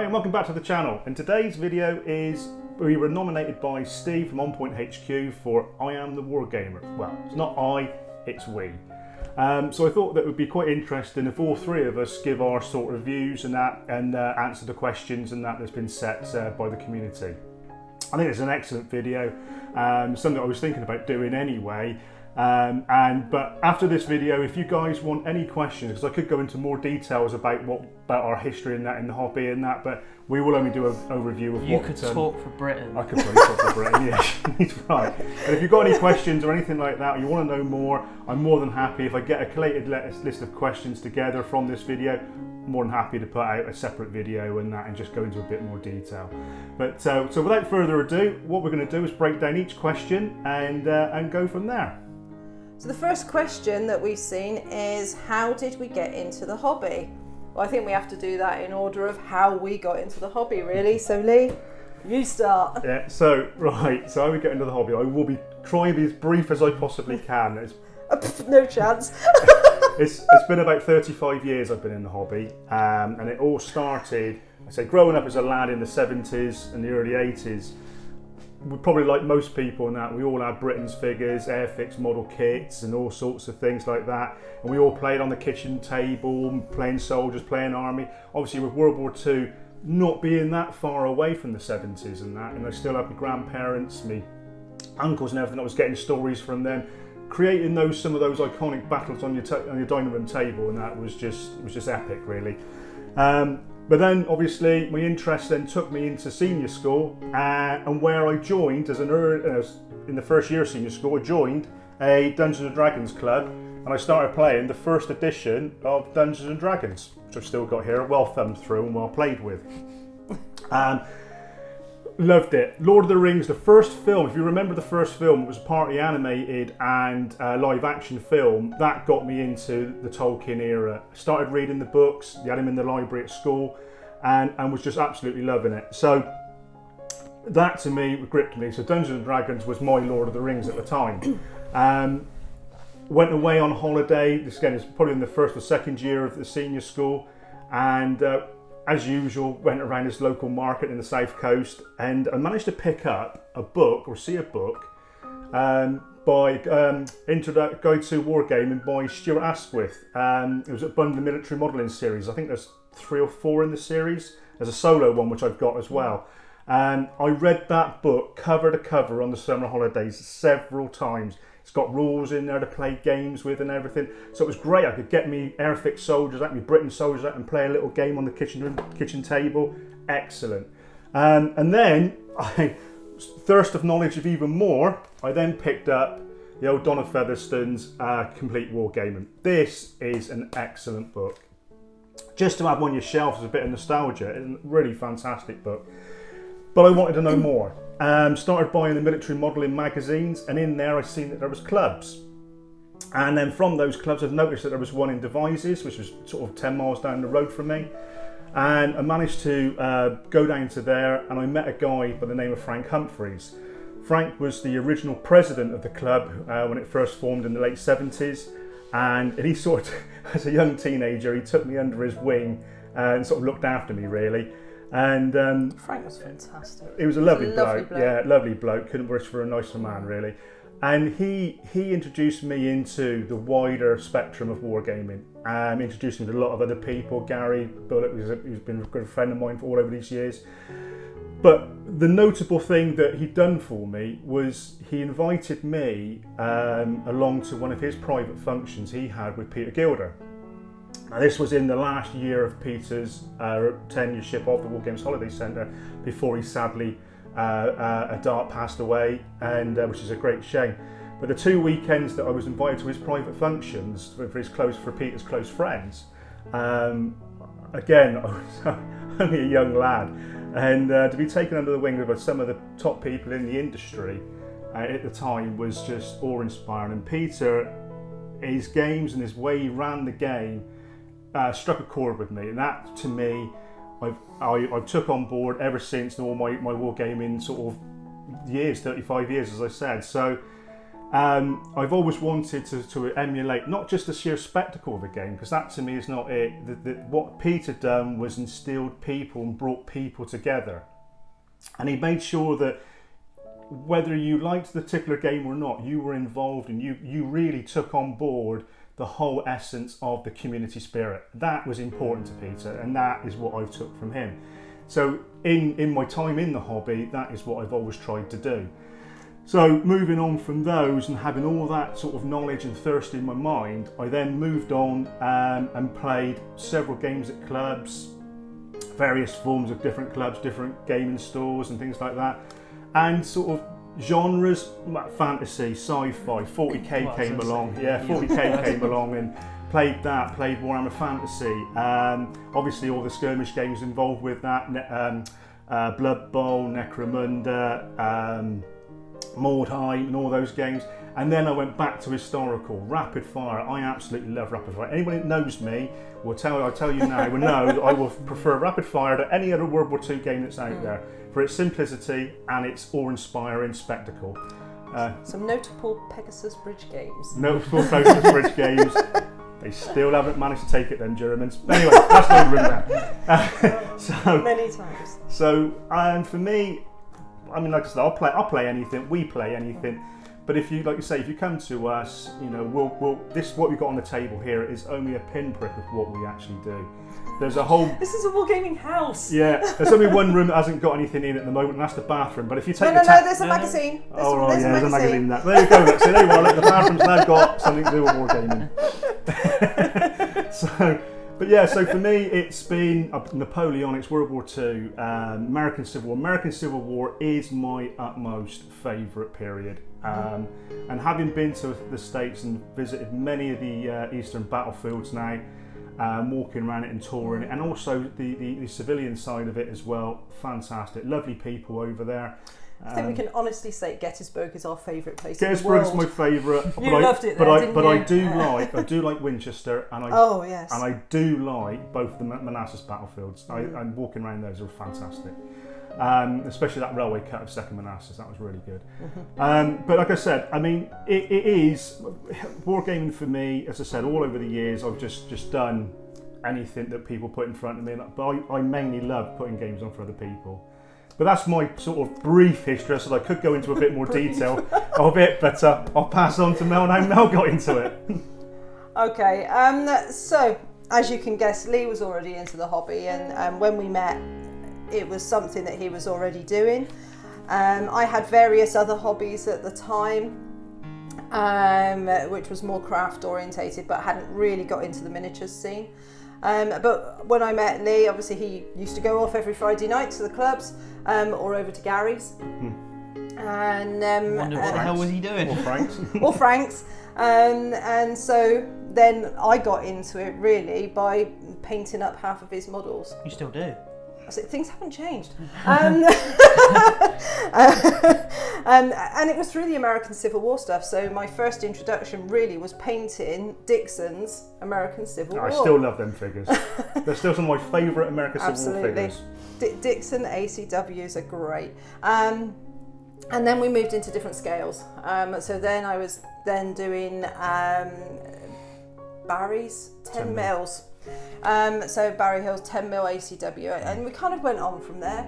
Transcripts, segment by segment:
Hi and welcome back to the channel. And today's video is, we were nominated by Steve from On Point HQ for I Am the Wargamer. Well, it's not I, it's we. So I thought that it would be quite interesting if all three of us give our sort of views and that, and answer the questions and that that's been set by the community. I think it's an excellent video, something I was thinking about doing anyway. But after this video, if you guys want any questions, because I could go into more details about our history and that in the hobby and that, but we will only do an overview of you could talk for Britain. I could probably talk for Britain, yeah, he's right. But if you've got any questions or anything like that, or you want to know more, I'm more than happy. If I get a collated list of questions together from this video, I'm more than happy to put out a separate video and that and just go into a bit more detail. But so without further ado, what we're going to do is break down each question and go from there. So the first question that we've seen is, how did we get into the hobby? Well, I think we have to do that in order of how we got into the hobby, really. So Lee, you start. Yeah, so how we get into the hobby, I will be trying to be as brief as I possibly can. No chance. It's been about 35 years I've been in the hobby, and it all started, I say, growing up as a lad in the 70s and the early 80s. We probably, like most people in that, we all had Britain's figures, Airfix model kits and all sorts of things like that, and we all played on the kitchen table, playing soldiers, playing army. Obviously with World War II not being that far away from the 70s and that, and I still have my grandparents, my uncles and everything, I was getting stories from them, creating some of those iconic battles on your dining room table, and that was just epic, really. But then, obviously, my interest then took me into senior school, and where I joined in the first year of senior school, I joined a Dungeons and Dragons club, and I started playing the first edition of Dungeons and Dragons, which I've still got here, well thumbed through and well played with. Loved it. Lord of the Rings, the first film, if you remember the first film, it was partly animated and live action film. That got me into the Tolkien era. Started reading the books, you had him in the library at school, and was just absolutely loving it. So that to me gripped me. So Dungeons and Dragons was my Lord of the Rings at the time. Went away on holiday. This again is probably in the first or second year of the senior school, and as usual, went around this local market in the south coast, and I managed to pick up a book, or see a book, by Guide to Wargaming by Stuart Asquith. It was a bundle of military modelling series. I think there's 3 or 4 in the series. There's a solo one which I've got as well. And I read that book cover to cover on the summer holidays several times. It's got rules in there to play games with and everything. So it was great. I could get me Airfix soldiers out, me Britain soldiers out, and play a little game on the kitchen table. Excellent. And then, thirst of knowledge of even more, I then picked up the old Donna Featherstone's Complete Wargaming. This is an excellent book. Just to have on your shelf as a bit of nostalgia. It's a really fantastic book. But I wanted to know more. Started buying the military modelling magazines, and in there I seen that there was clubs. And then from those clubs I've noticed that there was one in Devizes, which was sort of 10 miles down the road from me. And I managed to go down to there, and I met a guy by the name of Frank Humphreys. Frank was the original president of the club when it first formed in the late 70s. And he sort of, as a young teenager, he took me under his wing and sort of looked after me, really. And Frank was fantastic. He was a lovely bloke. Yeah, lovely bloke. Couldn't wish for a nicer man, really. And he introduced me into the wider spectrum of wargaming. Introduced me to a lot of other people. Gary Bullock, who's been a good friend of mine for all over these years. But the notable thing that he'd done for me was he invited me along to one of his private functions he had with Peter Gilder. Now, this was in the last year of Peter's tenureship of the Wargames Holiday Centre before he sadly a dart passed away, and which is a great shame. But the 2 weekends that I was invited to his private functions for Peter's close friends, again, I was only a young lad, and to be taken under the wing by some of the top people in the industry at the time was just awe-inspiring. And Peter, his games and his way he ran the game struck a chord with me, and that to me I've took on board ever since all my wargaming sort of years, 35 years as I said. So I've always wanted to emulate not just the sheer spectacle of a game, because that to me is not it. What Peter done was instilled people and brought people together, and he made sure that whether you liked the particular game or not, you were involved and you really took on board the whole essence of the community spirit. That was important to Peter, and that is what I've took from him. So in my time in the hobby, that is what I've always tried to do. So moving on from those and having all that sort of knowledge and thirst in my mind, I then moved on and played several games at clubs, various forms of different clubs, different gaming stores and things like that. And sort of genres, fantasy, sci-fi, 40k came along. Yeah, 40k came along and played that, played Warhammer Fantasy. Obviously all the skirmish games involved with that, Blood Bowl, Necromunda, Mordheim and all those games. And then I went back to historical, rapid fire. I absolutely love rapid fire. Anyone that knows me will I'll tell you now, will know I will prefer rapid fire to any other World War II game that's out there for its simplicity and its awe-inspiring spectacle. Some notable Pegasus Bridge games. Notable Pegasus Bridge games. They still haven't managed to take it, them Germans. Anyway, that's not room there. Many times. So, for me, I mean, like I said, I'll play anything. We play anything. But if you, like you say, if you come to us, you know, this what we've got on the table here is only a pinprick of what we actually do. There's a whole. This is a Wargaming house. Yeah, there's only one room that hasn't got anything in at the moment, and that's the bathroom. But if you take no, there's a magazine. There's a magazine. There you go. Look, so there you are. Look, the bathroom's now got something to do with Wargaming. So for me, it's been Napoleonics, World War II, American Civil War. American Civil War is my utmost favourite period. And having been to the States and visited many of the Eastern battlefields now, walking around it and touring it, and also the civilian side of it as well, fantastic. Lovely people over there. I think we can honestly say Gettysburg is our favourite place in the world. Gettysburg's my favourite. You loved it there, didn't you? I do like Winchester, and yes. And I do like both the Manassas battlefields. And walking around those are fantastic. Especially that railway cut of Second Manassas, that was really good. But like I said, I mean, it is wargaming for me. As I said, all over the years, I've just done anything that people put in front of me. But I mainly love putting games on for other people. But that's my sort of brief history, so I could go into a bit more detail of it, but I'll pass on to Mel, and how Mel got into it. Okay, so as you can guess, Lee was already into the hobby, and when we met, it was something that he was already doing. I had various other hobbies at the time, which was more craft orientated, but hadn't really got into the miniatures scene. But when I met Lee, obviously he used to go off every Friday night to the clubs or over to Gary's. And wonder what the hell was he doing? Or Frank's. Or Frank's. And so then I got into it really by painting up half of his models. You still do? I said, things haven't changed. And it was through the American Civil War stuff. So my first introduction really was painting Dixon's American Civil War. I still love them figures. They're still some of my favourite American Civil War figures. Dixon ACWs are great. And then we moved into different scales. So then I was doing Barry's 10 mils. So Barry Hill's 10 mil ACW, and we kind of went on from there.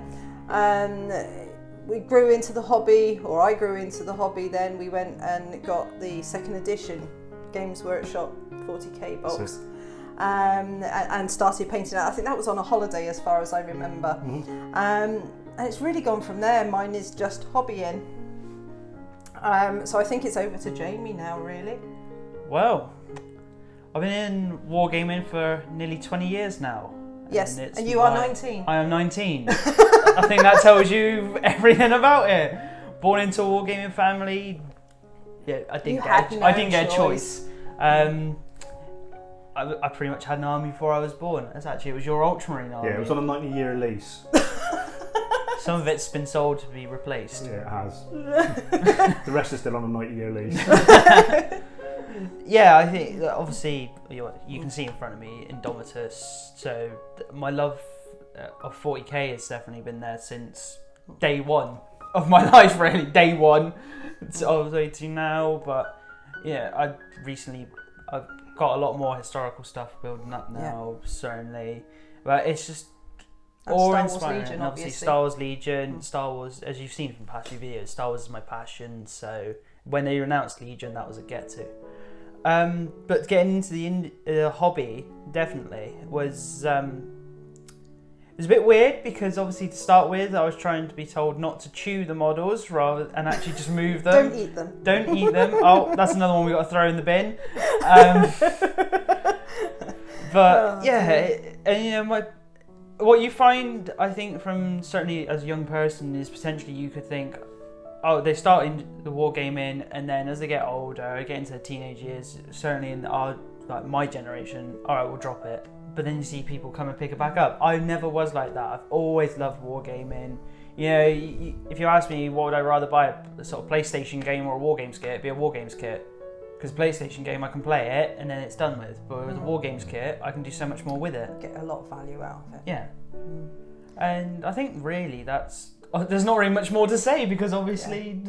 We grew into the hobby, or I grew into the hobby. Then we went and got the second edition Games Workshop 40k box, and started painting it. I think that was on a holiday, as far as I remember. And it's really gone from there. Mine is just hobbying. So I think it's over to Jamie now, really. Well, I've been in Wargaming for nearly 20 years now. Yes, and you are 19. I am 19. I think that tells you everything about it. Born into a Wargaming family. Yeah, I didn't get a choice. I pretty much had an army before I was born. It was your Ultramarine army. Yeah, it was on a 90-year lease. Some of it's been sold to be replaced. Yeah, it has. The rest is still on a 90-year lease. Yeah, I think that obviously you can see in front of me Indomitus. So my love of 40k has definitely been there since day one. of my life, really. Day one, it's all the way to now. But yeah, I've got a lot more historical stuff building up now, certainly. But it's just awe-inspiring. Legion, obviously, Star Wars Legion, Star Wars, as you've seen from past few videos, Star Wars is my passion. So when they announced Legion, that was a get to. But getting into the hobby definitely was it was a bit weird because obviously to start with I was trying to be told not to chew the models and actually just move them. Don't eat them. Don't eat them. Oh, that's another one we got to throw in the bin. But and what you find, I think, from certainly as a young person is potentially you could think, oh, they start in the wargaming, and then as they get older, get into their teenage years, certainly in my generation, all right, we'll drop it. But then you see people come and pick it back up. I never was like that. I've always loved wargaming. If you ask me what would I rather buy, a sort of PlayStation game or a Wargames kit, it'd be a Wargames kit. Because PlayStation game, I can play it and then it's done with. But with a Wargames kit, I can do so much more with it. Get a lot of value out of it. Yeah. And I think really there's not really much more to say because obviously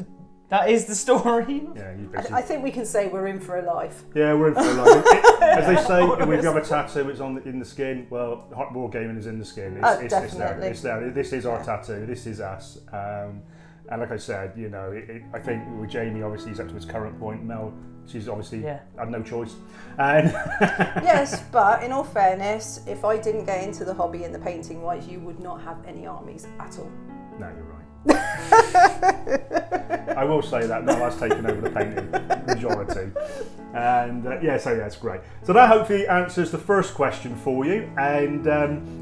that is the story. Yeah, I think we can say we're in for a life. Yeah, we're in for a life. As they say, if you have a tattoo, it's in the skin. Well, wargaming is in the skin. Definitely. It's there. This is our tattoo. This is us. And like I said, I think with Jamie, obviously he's up to his current point. Mel, she's obviously had no choice. And yes, but in all fairness, if I didn't get into the hobby and the painting wise, you would not have any armies at all. No, you're right. I will say that Mel has taken over the painting majority. And it's great. So that hopefully answers the first question for you. And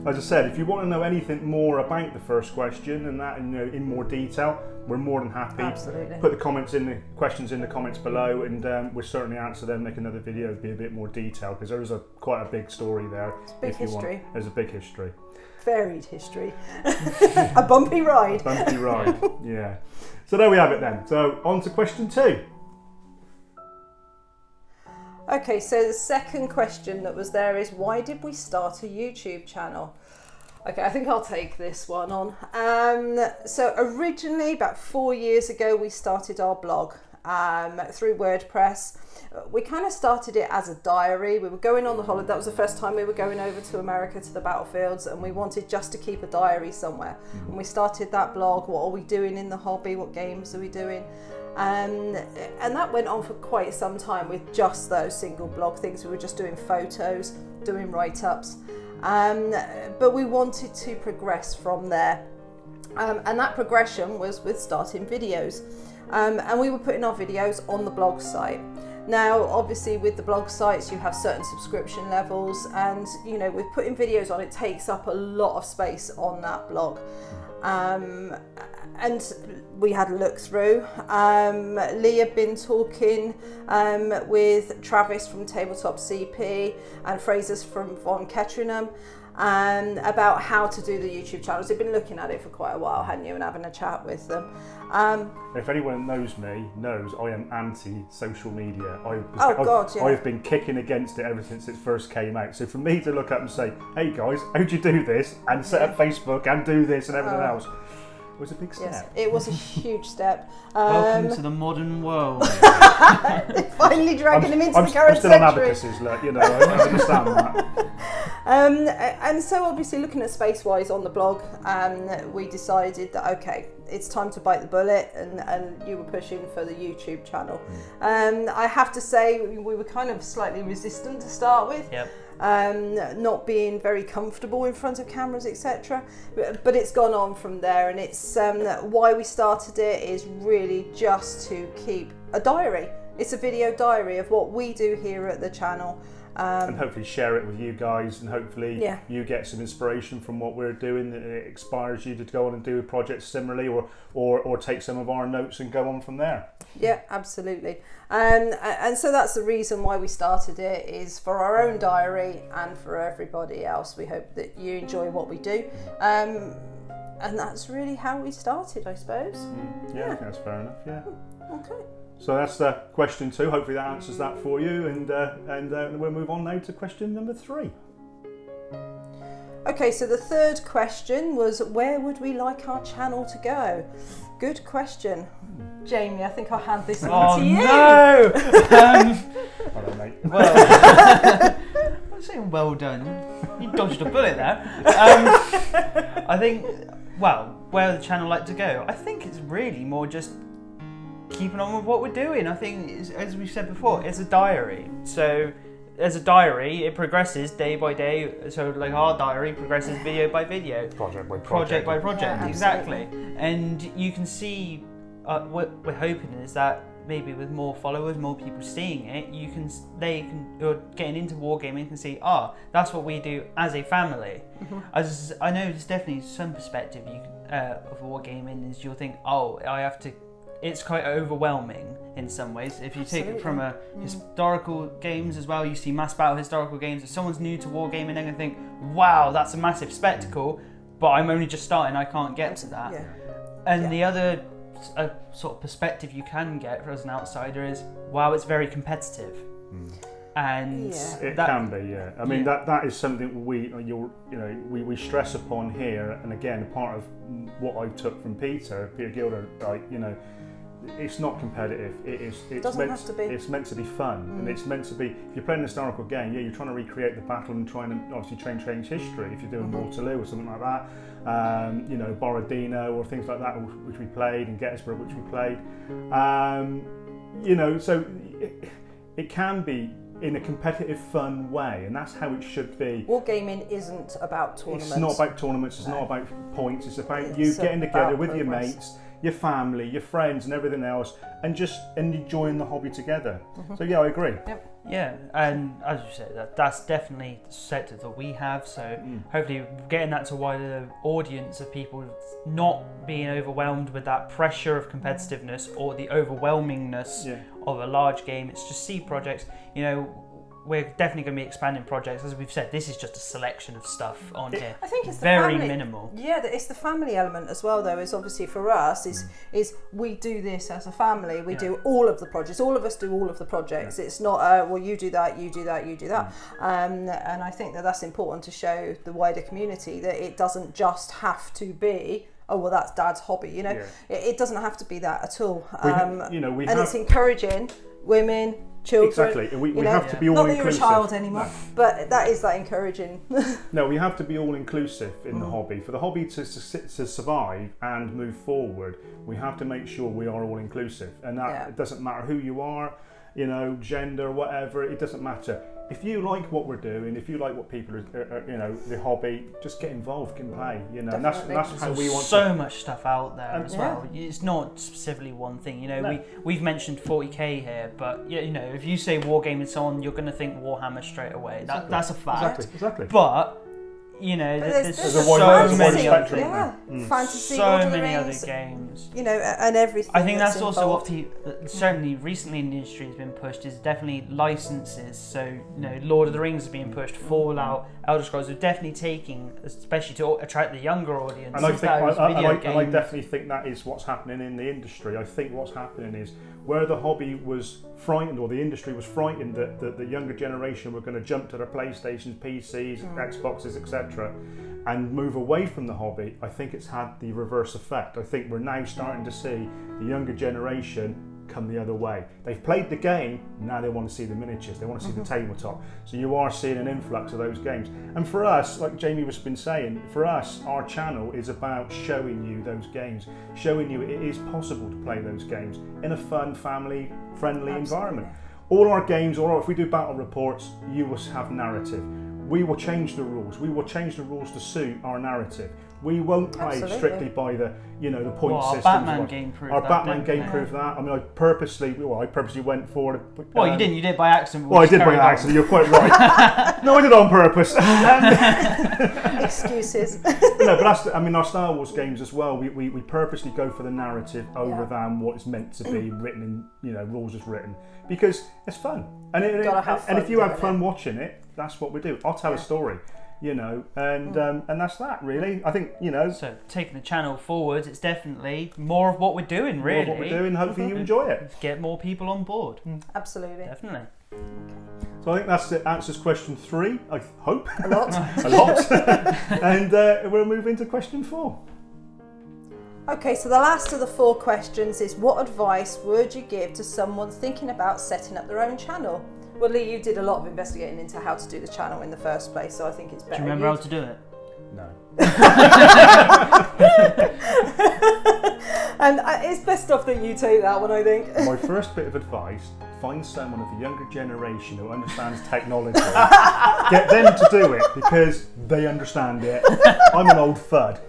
as I said, if you want to know anything more about the first question and that in more detail, we're more than happy. Absolutely. Put the questions in the comments below, and we'll certainly answer them. Make another video, be a bit more detailed because there is quite a big story there. It's big history. There's a big history. Varied history. A bumpy ride. Bumpy ride, yeah. So there we have it then. So on to question 2. Okay, so the second question that was there is, why did we start a YouTube channel? Okay, I think I'll take this one on. So originally, about 4 years ago, we started our blog through WordPress. We kind of started it as a diary. We were going on the holiday. That was the first time we were going over to America to the battlefields, and we wanted just to keep a diary somewhere. And we started that blog. What are we doing in the hobby? What games are we doing? And that went on for quite some time with just those single blog things. We were just doing photos, doing write-ups. But we wanted to progress from there. And that progression was with starting videos. And we were putting our videos on the blog site. Now, obviously, with the blog sites, you have certain subscription levels, and with putting videos on, it takes up a lot of space on that blog. And we had a look through. Lee had been talking with Travis from Tabletop CP and Fraser's from Von Ketteringham about how to do the YouTube channels. They've been looking at it for quite a while, hadn't you, and having a chat with them. If anyone knows me, knows I am anti-social media. I've been kicking against it ever since it first came out. So for me to look up and say, hey guys, how'd you do this? And set up Facebook and do this and everything else. It was a big step. Yes, it was a huge step. Welcome to the modern world. Finally dragging him into the current century. I'm still on abacuses, I understand that. And so obviously looking at space-wise on the blog, we decided that, okay, it's time to bite the bullet, and you were pushing for the YouTube channel. I have to say we were kind of slightly resistant to start with. Yep. Not being very comfortable in front of cameras, etc. But it's gone on from there, and it's why we started it is really just to keep a diary. It's a video diary of what we do here at the channel. And hopefully share it with you guys, and hopefully you get some inspiration from what we're doing that it inspires you to go on and do projects similarly, or take some of our notes and go on from there. Yeah, absolutely. And so that's the reason why we started it, is for our own diary and for everybody else. We hope that you enjoy what we do. And that's really how we started, I suppose. I think that's fair enough, yeah. Okay. So that's question 2. Hopefully that answers that for you, and we'll move on now to question number 3. Okay, so the third question was, where would we like our channel to go? Good question. Jamie, I think I'll hand this on to you. No! Hello, mate. Well, I'm saying well done. You dodged a bullet there. I think, well, where would the channel like to go? I think it's really more just keeping on with what we're doing. I think, as we've said before, it's a diary. So, as a diary, it progresses day by day. So, like our diary progresses video by video, Project by project by project. Yeah, Exactly. And you can see what we're hoping is that maybe with more followers, more people seeing it, you're getting into wargaming can see, that's what we do as a family. As I know, there's definitely some perspective of wargaming is you'll think, it's quite overwhelming in some ways. If you take it from a historical games as well, you see mass battle historical games. If someone's new to wargaming, they're gonna think, wow, that's a massive spectacle, but I'm only just starting, I can't get to that. Yeah. And the other sort of perspective you can get as an outsider is, wow, it's very competitive. And it can be, yeah. I mean, that is something we stress upon here, and again, part of what I took from Peter Gilder, like, it's not competitive. It's meant to be fun, and it's meant to be. If you're playing a historical game, you're trying to recreate the battle and trying to obviously change history. If you're doing Waterloo or something like that, Borodino or things like that, which we played, and Gettysburg, which we played. So it can be in a competitive, fun way, and that's how it should be. Wargaming isn't about tournaments. It's not about tournaments. It's not about points. It's about you getting together with your mates, your family, your friends, and everything else, and just enjoying the hobby together. So yeah, I agree. Yep. Yeah, and as you said, that's definitely the sector that we have. So hopefully, getting that to a wider audience of people, not being overwhelmed with that pressure of competitiveness or the overwhelmingness of a large game. It's just see projects. We're definitely going to be expanding projects. As we've said, this is just a selection of stuff on here. I think it's the very family. minimal. Yeah, it's the family element as well, though. Is obviously for us is we do this as a family. We do all of the projects. All of us do all of the projects. It's not well, you do that, you do that, you do that. And I think that's important to show the wider community that it doesn't just have to be, oh well, that's Dad's hobby. It doesn't have to be that at all. It's encouraging women, children. Exactly. We have to be all not that inclusive. you're a child anymore, but that is that encouraging. No, we have to be all inclusive in the hobby. For the hobby to survive and move forward, we have to make sure we are all inclusive, and that it doesn't matter who you are, gender, whatever. It doesn't matter. If you like what we're doing, if you like what people are, the hobby, just get involved, get and play. And that's how we want. So much stuff out there as well. It's not specifically one thing. We've mentioned 40k here, but if you say Wargaming someone, you're going to think Warhammer straight away. That's a fact. Exactly. But there's so many other fantasy, so Lord of the many Rings, other games. And everything. I think that's also what certainly recently in the industry has been pushed is definitely licenses. So Lord of the Rings is being pushed, Fallout, Elder Scrolls are definitely taking, especially to attract the younger audience. And I definitely think that is what's happening in the industry. I think what's happening is where the hobby was frightened, or the industry was frightened that the younger generation were going to jump to their PlayStations, PCs, Xboxes, etc., and move away from the hobby. I think it's had the reverse effect. I think we're now starting to see the younger generation come the other way. They've played the game, now they want to see the miniatures, they want to see the tabletop. So you are seeing an influx of those games. And for us, like Jamie was been saying, for us, our channel is about showing you those games, showing you it is possible to play those games in a fun, family-friendly environment. All our games, or if we do battle reports, you will have narrative. We will change the rules. We will change the rules to suit our narrative. We won't play strictly by the point system. Our Batman game proved that. Our Batman game proved that. I mean, I purposely went for it. Well, you didn't. You did it by accident. Well, I did by accident. You're quite right. No, I did it on purpose. Excuses. No, but that's. Our Star Wars games as well. We purposely go for the narrative over than what it's meant to be written in. Rules is written because it's fun. And if you have fun watching it, that's what we do. I'll tell a story. And that's that really. I think So taking the channel forward, it's definitely more of what we're doing. Really, more of what we're doing. Hopefully you enjoy it. Get more people on board. Absolutely, definitely. So I think that answers question 3, I hope. A lot. A lot. And we'll move into question 4. Okay, so the last of the 4 questions is, what advice would you give to someone thinking about setting up their own channel? Well, Lee, you did a lot of investigating into how to do the channel in the first place, so I think it's better. Do you remember how to do it? No. And it's best off that you take that one, I think. My first bit of advice, find someone of the younger generation who understands technology. Get them to do it because they understand it. I'm an old fud.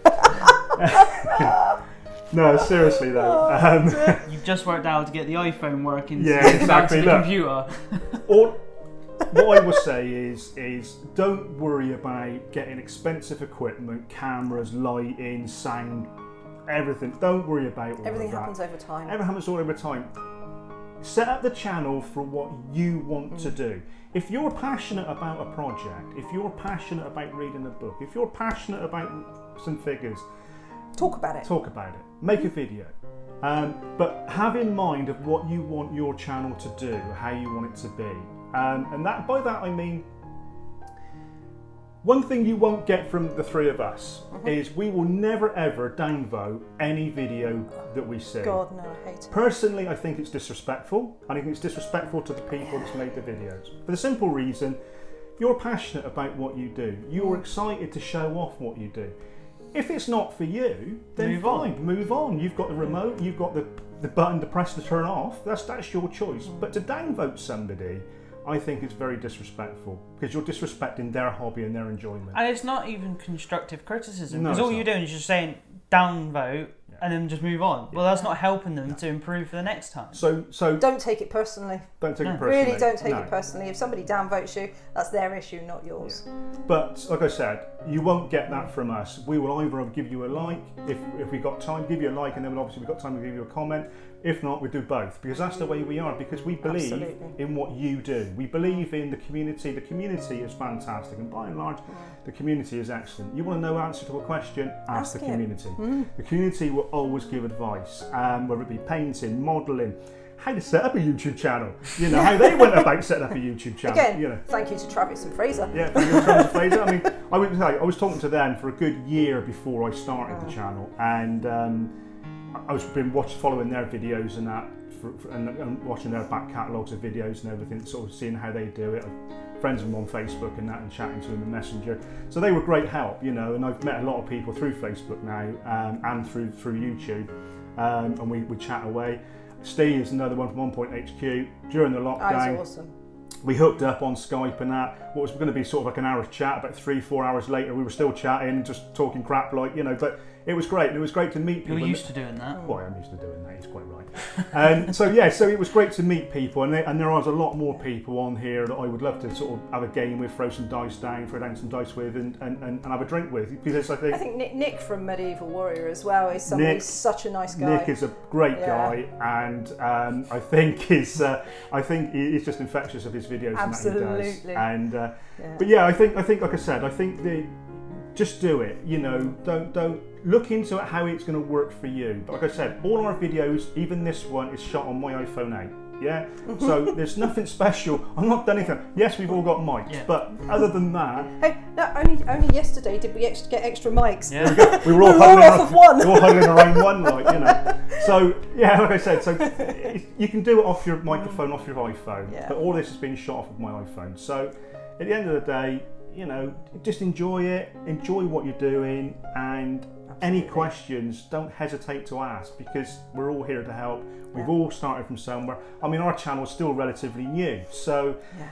No, seriously though. You've just worked out how to get the iPhone working. Yeah, exactly. To the computer. What I will say is don't worry about getting expensive equipment, cameras, lighting, sound, everything. Don't worry about all Everything of that. happens over time. Everything happens all over time. Set up the channel for what you want to do. If you're passionate about a project, if you're passionate about reading a book, if you're passionate about some figures, talk about it. Talk about it. Make a video. But have in mind of what you want your channel to do, how you want it to be. And that, by that I mean, one thing you won't get from the 3 of us is we will never ever downvote any video that we see. God, no, I hate it. Personally, I think it's disrespectful. I think it's disrespectful to the people that's made the videos. For the simple reason, if you're passionate about what you do, you're excited to show off what you do. If it's not for you, then move on. You've got the remote, you've got the button to press to turn off. That's your choice. But to downvote somebody, I think it's very disrespectful because you're disrespecting their hobby and their enjoyment. And it's not even constructive criticism, No, because it's all you're not. doing is just saying downvote and then just move on. Well, that's not helping them to improve for the next time. So don't take it personally. Don't take it personally. Really don't take No. it personally. If somebody downvotes you, that's their issue, not yours. But like I said, you won't get that from us. We will either give you a like, if we got time, give you a like, and then obviously we've got time to give you a comment. If not, we do both, because that's the way we are, because we believe in what you do. We believe in the community. The community is fantastic, and by and large, the community is excellent. You want to know the answer to a question? Ask the community. The community will always give advice, whether it be painting, modelling, how to set up a YouTube channel, you know, how they went about setting up a YouTube channel. Again, you know. thank you to Travis and Fraser. Yeah, thank you to Travis and Fraser. I mean, I was talking to them for a good year before I started the channel, and I was following their videos and that, and watching their back catalogues of videos and everything, sort of seeing how they do it. I'm friends with them on Facebook and that, and chatting to them in Messenger. So they were great help, you know. And I've met a lot of people through Facebook now, and through YouTube, and we chat away. Steve is another one from On Point HQ. During the lockdown, That's awesome. we hooked up on Skype and that. What was going to be sort of like an hour's chat, about 3-4 hours later, we were still chatting, just talking crap, like, you know. But it was great, and it was great to meet people. You're used to doing that. Well, I'm used to doing that, he's quite right. So it was great to meet people, and there are a lot more people on here that I would love to sort of have a game with, throw down some dice with, and have a drink with, because I think Nick from Medieval Warrior as well is somebody, such a nice guy. Nick is a great guy, and I think he's just infectious of his videos. Absolutely. And that he does. But yeah, I think like I said, just do it. You know, don't look into it how it's going to work for you. But like I said, all our videos, even this one, is shot on my iPhone 8. Yeah, so there's nothing special. I've not done anything. Yes, we've all got mics, but other than that, hey, no, only yesterday did we get extra mics. Yeah. we were all huddling around one, like, you know. So yeah, like I said, so you can do it off your microphone, off your iPhone. Yeah. But all this has been shot off of my iPhone. So at the end of the day, you know, just enjoy it, enjoy what you're doing, and any questions, don't hesitate to ask, because we're all here to help. We've all started from somewhere. I mean, our channel is still relatively new, so. Yeah.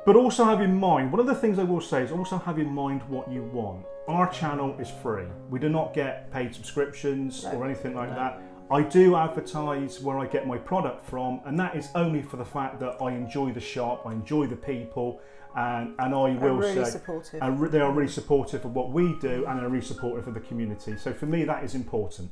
But also have in mind, one of the things I will say is also have in mind what you want. Our channel is free. We do not get paid subscriptions or anything like that. I do advertise where I get my product from, and that is only for the fact that I enjoy the shop, I enjoy the people, and I will really say supportive. they are really supportive of what we do, and are really supportive of the community. So for me, that is important.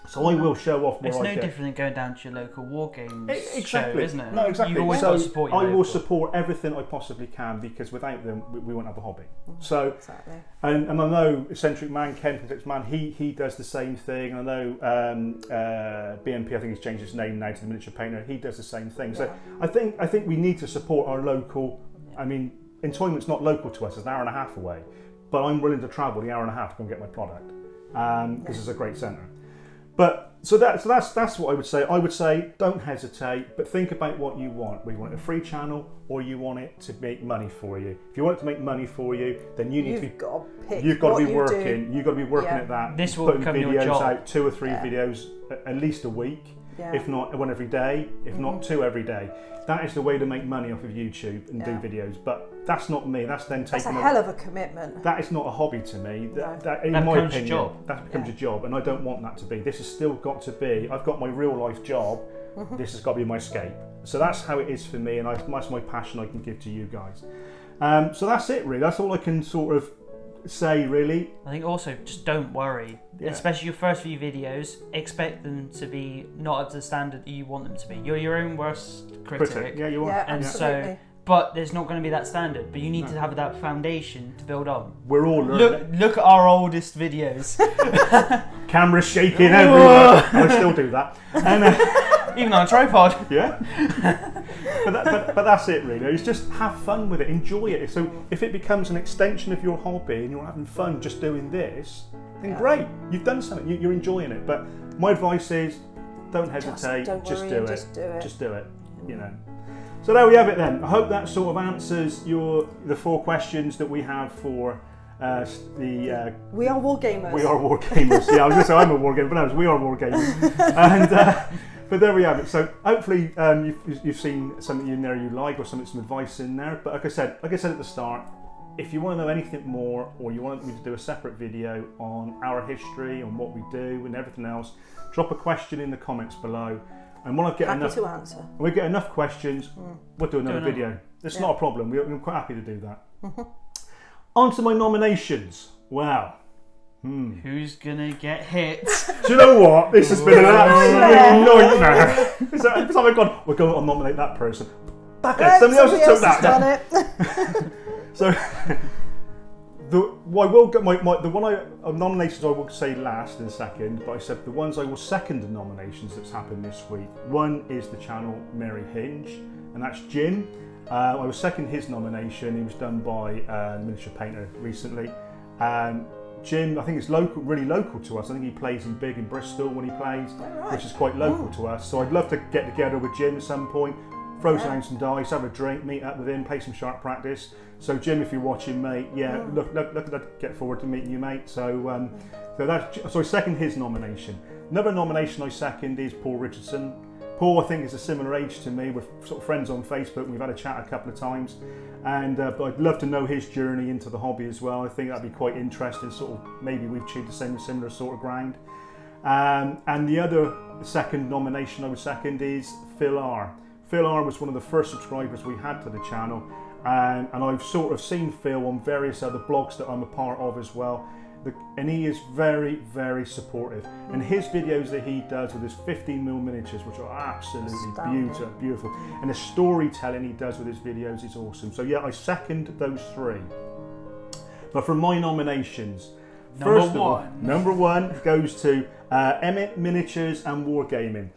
So I will show off what It's I no get. different than going down to your local Wargames Exactly. show, isn't it? No, exactly. You always So got to support your I will local. support everything I possibly can, because without them, we won't have a hobby. So, Exactly. and I know Eccentric Man, Ken Eccentric Man, he does the same thing. And I know BNP, I think he's changed his name now to the Miniature Painter. He does the same thing. So I think we need to support our local. I mean, Entoyment's not local to us; it's an hour and a half away. But I'm willing to travel the hour and a half to go and get my product because it's a great centre. But so that's what I would say. I would say don't hesitate, but think about what you want. Whether you want a free channel or you want it to make money for you. If you want it to make money for you, then you need to be. You've got to be working. You've got to be working at that. This will putting become videos your job. out, 2 or 3 videos at least a week. Yeah. If not one every day, if not 2 every day. That is the way to make money off of YouTube and do videos. But that's not me. That's then taking. That's a hell of a commitment. That is not a hobby to me. That in That my becomes your opinion, job. that becomes a job, and I don't want that to be. This has still got to be. I've got my real life job. This has got to be my escape. So that's how it is for me, and that's my passion I can give to you guys. So that's it, really. That's all I can sort of say, really. I think also just don't worry, especially your first few videos. Expect them to be not up to the standard that you want them to be. You're your own worst critic. Yeah, you are. Yeah, And absolutely. so, but there's not going to be that standard. But you need to have that foundation to build on. We're all learning. Look at our oldest videos. Cameras shaking everywhere. I still do that. And, Even on a tripod. yeah. but that's it, really. It's just have fun with it. Enjoy it. So if it becomes an extension of your hobby and you're having fun just doing this, then great. You've done something. You're enjoying it. But my advice is don't hesitate. Just do it. Just do it. You know. So there we have it then. I hope that sort of answers the 4 questions that we have for We are Wargamers. We are Wargamers. Yeah, I was going to say I'm a Wargamer, but no, we are Wargamers. And but there we have it. So hopefully you've seen something in there you like, or some advice in there. But like I said at the start, if you want to know anything more, or you want me to do a separate video on our history, on what we do, and everything else, drop a question in the comments below. And when I get we get enough questions, we'll do another video. It's not a problem. We're quite happy to do that. On to my nominations. Wow. Who's gonna get hit? Do you know what? This has been an absolute nightmare. Because I've gone, we're going to nominate that person. Back it, somebody else has took that. Done it. So, the nominations I will say last in a second, but I said the ones I will second the nominations that's happened this week. One is the channel Mary Hinge, and that's Jim. I will second his nomination. He was done by Miniature Painter recently. Jim, I think it's really local to us. I think he plays in Big in Bristol when he plays, which is quite local to us. So I'd love to get together with Jim at some point, throw down some dice, have a drink, meet up with him, play some sharp practice. So Jim, if you're watching, mate, get forward to meeting you, mate. So I second his nomination. Another nomination I second is Paul Richardson. Paul, I think, is a similar age to me. We're sort of friends on Facebook. We've had a chat a couple of times, and but I'd love to know his journey into the hobby as well. I think that'd be quite interesting. Sort of maybe we've achieved the similar sort of ground. And the other second nomination I would second is Phil R. Phil R was one of the first subscribers we had to the channel, and I've sort of seen Phil on various other blogs that I'm a part of as well. And he is very, very supportive. And his videos that he does with his 15mm miniatures, which are absolutely beautiful. And the storytelling he does with his videos is awesome. So yeah, I second those 3. But for my nominations, number one goes to Emmett Miniatures and Wargaming.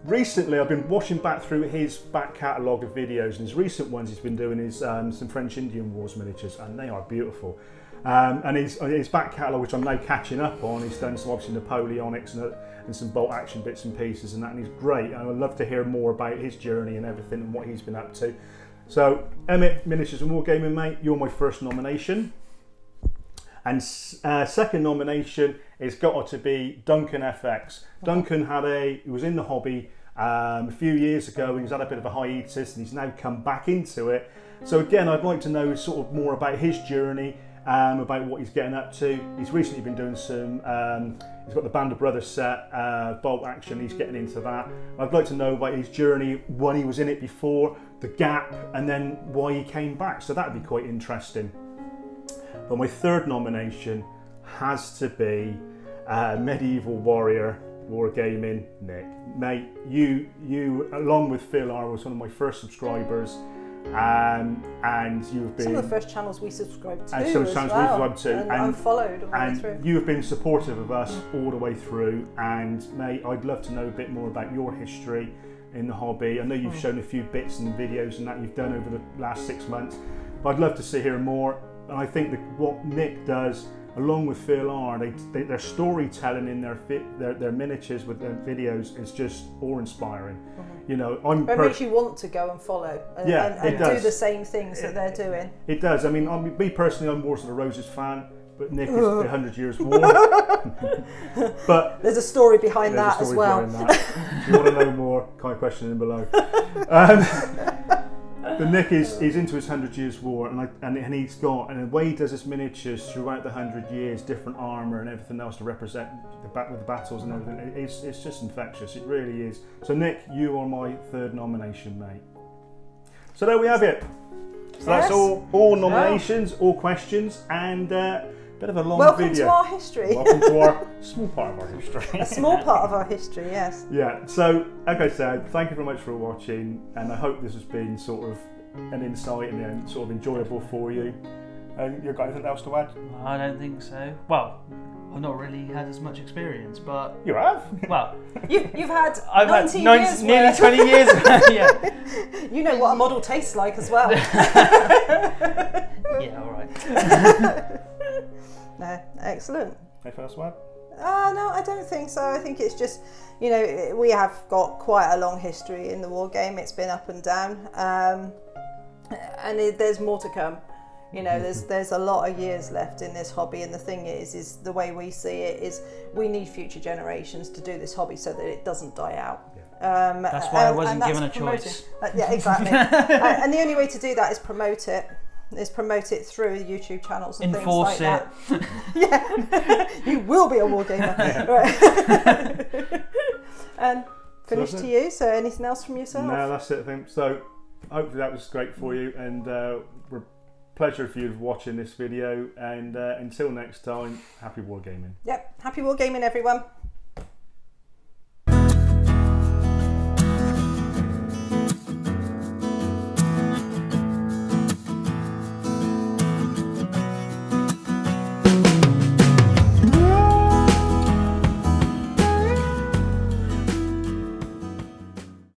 Recently, I've been watching back through his back catalogue of videos, and his recent ones he's been doing is some French Indian Wars miniatures, and they are beautiful. And his back catalogue, which I'm now catching up on, he's done some obviously Napoleonics and some bolt action bits and pieces and that, and he's great. And I'd love to hear more about his journey and everything and what he's been up to. So Emmett Miniatures and Wargaming, mate, you're my first nomination. And second nomination is got to be Duncan FX. Duncan he was in the hobby a few years ago, and he's had a bit of a hiatus, and he's now come back into it. So again, I'd like to know sort of more about his journey, about what he's getting up to. He's recently been doing some, he's got the Band of Brothers set, bolt action, he's getting into that. I'd like to know about his journey, when he was in it before, the gap, and then why he came back. So that'd be quite interesting. But my third nomination has to be Medieval Warrior Wargaming, Nick. Mate, you along with Phil R was one of my first subscribers, and you've been some of the first channels we subscribed to, and some channels we subscribed to, and followed all the way through. And you have been supportive of us all the way through. And mate, I'd love to know a bit more about your history in the hobby. I know you've shown a few bits and videos and that you've done over the last 6 months, but I'd love to hear more. And I think that what Nick does, along with Phil R, their storytelling in their miniatures with their videos is just awe-inspiring. You know, it makes you want to go and follow and do the same things that they're doing. It does. I mean, me personally, I'm Wars of the Roses fan, but Nick is the 100 Years War. But there's a story behind that as well. If you want to know more, kind of question in below. But Nick is into his 100 Years War, and he's got, and the way he does his miniatures throughout the 100 years, different armour and everything else to represent with the battles and everything, it's just infectious. It really is. So Nick, you are my third nomination, mate. So there we have it. So that's all nominations, all questions, and bit of a long Welcome video. to our history. Welcome to our small part of our history. A small part of our history, yes. Yeah, so like I said, thank you very much for watching, and I hope this has been sort of an insight and sort of enjoyable for you. You've got anything else to add? I don't think so. Well, I've not really had as much experience, but You have? well, You've had I've 19 had years nearly worth. 20 years. Yeah. You know what a model tastes like as well. Yeah, all right. No, excellent. Anything else to add? No, I don't think so. I think it's just, you know, we have got quite a long history in the war game. It's been up and down, and there's more to come. You know, there's a lot of years left in this hobby, and the thing is the way we see it is we need future generations to do this hobby so that it doesn't die out. Yeah. That's why I wasn't given a choice. Yeah, exactly. And the only way to do that is promote it. Through YouTube channels and Enforce things like that. Yeah, you will be a wargamer. Right. And finished to you. So anything else from yourself? No, that's it, I think. So hopefully that was great for you, and we're pleasure for you watching this video. And until next time, happy wargaming. Yep, happy wargaming, everyone.